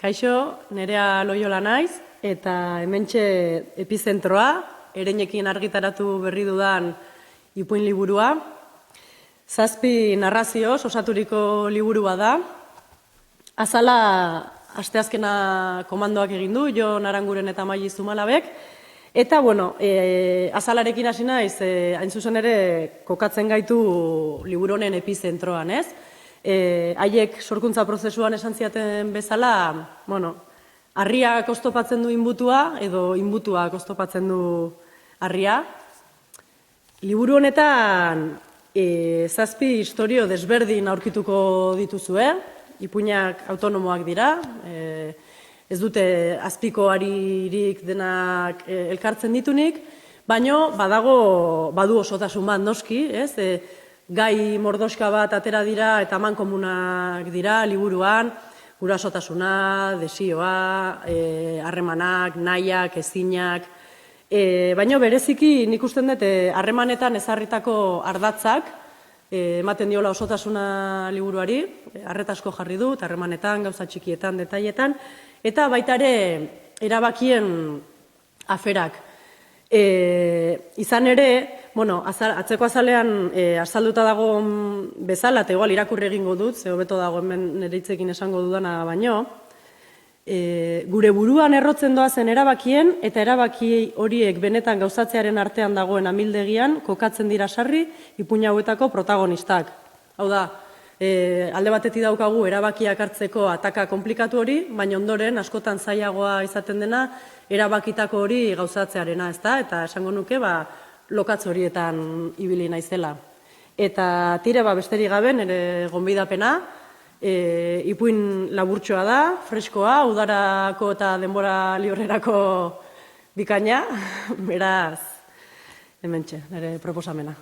Kaixo, Nerea Loiola naiz, eta hementxe epizentroa, Ereinekin argitaratu berri dudan ipuin liburua. 7 narrazioz osaturiko liburua da. Azala, asteazkena komandoak egin du, Jon Aranguren eta Maili Zumalabek. Eta, azalarekin hasi naiz, hain zuzen ere kokatzen gaitu liburu honen epizentroan, ez? Haiek sorkuntza prozesuan esan ziaten bezala, harriak oztopatzen du inbutua, edo inbutuak oztopatzen du harria. Liburu honetan 7 istorio desberdin aurkituko dituzue, ipuinak autonomoak dira, ez dute azpiko haririk denak elkartzen ditunik, baino badu osotasun bat noski, ez? Gai mordoska bat atera dira eta amankomunak dira liburuan, gurasotasuna, desioa, harremanak, nahiak, ezinak, baino bereziki nik usten dut harremanetan ezarritako ardatzak ematen diola osotasuna liburuari, arretasko jarri dut, harremanetan, gauza txikietan, detailetan, eta baita ere erabakien aferak. Izan ere, atzeko azalean azalduta dago bezala, eta igual irakurri egingo dut, ze hobeto dago hemen nire hitzekin esango dudana baino, gure buruan errotzen doazen erabakien, eta erabaki horiek benetan gauzatzearen artean dagoen amildegian, kokatzen dira sarri, ipuin hauetako protagonistak. Hau da, alde batetik daukagu erabakiak hartzeko ataka konplikatu hori, baina ondoren askotan zailagoa izaten dena erabakitako hori gauzatzearena, ezta? Eta esango nuke, lokatz horietan ibili naizela. Eta tire besterik gabe nire gonbidapena, ipuin laburtxoa da, freskoa, udarako eta denbora librerako bikaina, beraz, hementxe, nire proposamena.